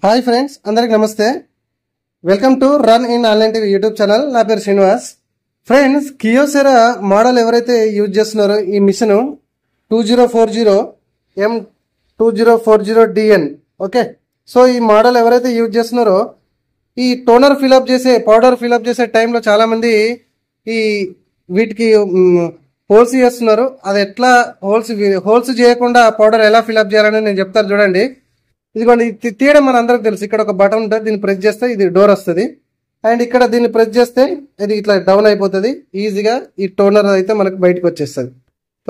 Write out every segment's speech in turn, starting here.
Hi friends, అందరికి నమస్తే. Welcome to run in online TV YouTube channel. నా పేరు శ్రీనివాస్. ఫ్రెండ్స్, కియోసెరా మోడల్ ఎవరైతే యూజ్ చేస్తున్నారో ఈ మిషన్ 2040M2040DN, ఓకే. సో ఈ మోడల్ ఎవరైతే యూజ్ చేస్తున్నారో ఈ టోనర్ ఫిల్అప్ చేసే పౌడర్ ఫిల్అప్ చేసే టైంలో చాలా మంది ఈ వీటికి హోల్స్ చేస్తున్నారు. అది ఎట్లా హోల్స్ చేయకుండా పౌడర్ ఎలా ఫిల్అప్ చేయాలని నేను చెప్తాను చూడండి. ఇదిగోండి, తీయడం మన అందరికి తెలుసు. ఇక్కడ ఒక బటన్ ఉంటుంది, దీన్ని ప్రెస్ చేస్తే ఇది డోర్ వస్తుంది. అండ్ ఇక్కడ దీన్ని ప్రెస్ చేస్తే ఇది ఇట్లా డౌన్ అయిపోతుంది. ఈజీగా ఈ టోనర్ అయితే మనకు బయటకు వచ్చేస్తుంది.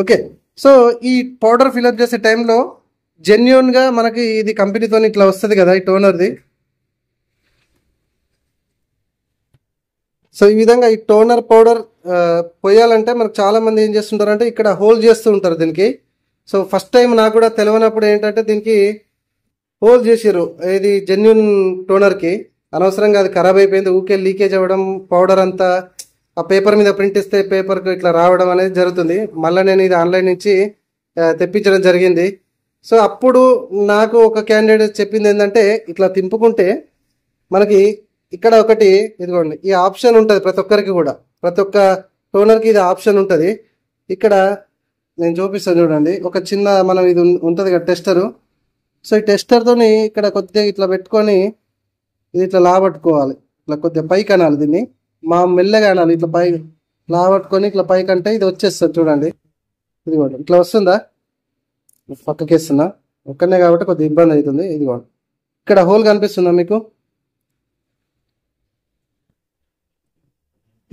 ఓకే, సో ఈ పౌడర్ ఫిల్అప్ చేసే టైంలో జెన్యూన్ గా మనకి ఇది కంపెనీతో ఇట్లా వస్తుంది కదా ఈ టోనర్ది. సో ఈ విధంగా ఈ టోనర్ పౌడర్ పోయాలంటే మనకు చాలా మంది ఏం చేస్తుంటారంటే ఇక్కడ హోల్ చేస్తూ ఉంటారు దీనికి. సో ఫస్ట్ టైం నాకు కూడా తెలియనప్పుడు ఏంటంటే దీనికి హోల్ చేసారు. ఇది జెన్యున్ టోనర్కి అనవసరంగా అది ఖరాబ్ అయిపోయింది. ఊకే లీకేజ్ అవ్వడం, పౌడర్ అంతా ఆ పేపర్ మీద ప్రింట్ ఇస్తే పేపర్కి ఇట్లా రావడం అనేది జరుగుతుంది. మళ్ళీ నేను ఇది ఆన్లైన్ నుంచి తెప్పించడం జరిగింది. సో అప్పుడు నాకు ఒక క్యాండిడేట్ చెప్పింది ఏంటంటే ఇట్లా తింపుకుంటే మనకి ఇక్కడ ఒకటి ఇదిగోండి ఈ ఆప్షన్ ఉంటుంది. ప్రతి ఒక్కరికి కూడా, ప్రతి ఒక్క టోనర్కి ఇది ఆప్షన్ ఉంటుంది. ఇక్కడ నేను చూపిస్తాను చూడండి. ఒక చిన్న మనం ఇది ఉంటుంది కదా టెస్టరు. సో ఈ టెస్టర్తోని ఇక్కడ కొద్దిగా ఇట్లా పెట్టుకొని ఇది ఇట్లా లాబట్టుకోవాలి. ఇట్లా కొద్దిగా పైకి అనాలి, దీన్ని మెల్లగా అనాలి. ఇట్లా పై లాబట్టుకొని ఇట్లా పైకి అంటే ఇది వచ్చేస్తుంది చూడండి. ఇదిగోండి ఇట్లా వస్తుందా, పక్కకి వేస్తున్నా ఒక్కనే కాబట్టి కొద్దిగా ఇబ్బంది అవుతుంది. ఇదిగోండి ఇక్కడ హోల్ కనిపిస్తుందా మీకు?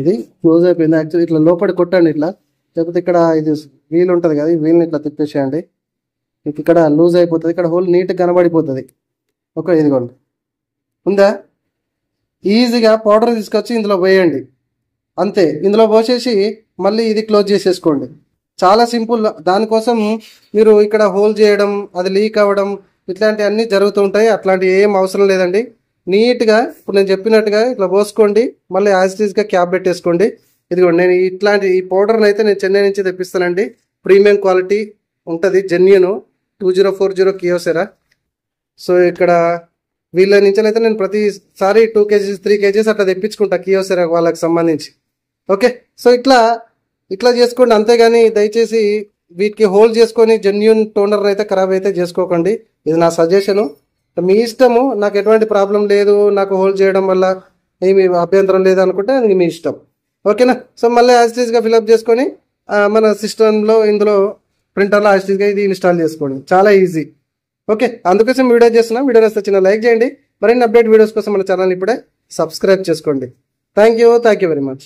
ఇది క్లోజ్ అయిపోయింది. యాక్చువల్లీ ఇట్లా లోపలి కొట్టండి ఇట్లా, లేకపోతే ఇక్కడ ఇది వీల్ ఉంటుంది కదా, ఈ వీల్ని ఇట్లా తిప్పేసేయండి. మీకు ఇక్కడ లూజ్ అయిపోతుంది, ఇక్కడ హోల్ నీట్గా కనబడిపోతుంది. ఓకే, ఇదిగోండి ఉందా. ఈజీగా పౌడర్ తీసుకొచ్చి ఇందులో పోయండి, అంతే. ఇందులో పోసేసి మళ్ళీ ఇది క్లోజ్ చేసేసుకోండి. చాలా సింపుల్. దానికోసం మీరు ఇక్కడ హోల్ చేయడం, అది లీక్ అవ్వడం ఇట్లాంటివన్నీ జరుగుతూ ఉంటాయి. అట్లాంటివి ఏం అవసరం లేదండి. నీట్గా ఇప్పుడు నేను చెప్పినట్టుగా ఇట్లా పోసుకోండి, మళ్ళీ యాజిటీస్గా క్యాప్ పెట్టేసుకోండి. ఇదిగోండి నేను ఈ పౌడర్ని అయితే నేను చెన్నై నుంచి తెప్పిస్తానండి. ప్రీమియం క్వాలిటీ ఉంటుంది, జెన్యూన్ 2040 కియోసెరా. సో ఇక్కడ వీళ్ళ నుంచి అయితే నేను ప్రతిసారి 2 kgs 3 kgs అట్లా తెప్పించుకుంటా కియోసెరా వాళ్ళకి సంబంధించి. ఓకే, సో ఇట్లా చేసుకోండి. అంతేగాని దయచేసి వీటికి హోల్ చేసుకొని జెన్యూన్ టోనర్ అయితే ఖరాబ్ అయితే చేసుకోకండి. ఇది నా సజెషను, మీ ఇష్టము. నాకు ఎటువంటి ప్రాబ్లం లేదు, నాకు హోల్ చేయడం వల్ల ఏమి అభ్యంతరం లేదు అనుకుంటే అది మీ ఇష్టం. ఓకేనా. సో మళ్ళీ యాజిటీస్గా ఫిల్అప్ చేసుకొని మన సిస్టంలో ఇందులో ప్రింటర్లో యాజిటీస్గా ఇది ఇన్స్టాల్ చేసుకోండి. చాలా ఈజీ. ఓకే, అందుకోసం వీడియో చేస్తున్నా. వీడియో నచ్చితే చిన్న లైక్ చేయండి. మరిన్ని అప్డేట్ వీడియోస్ కోసం మన ఛానల్ ఇప్పుడే సబ్స్క్రైబ్ చేసుకోండి. Thank you very much.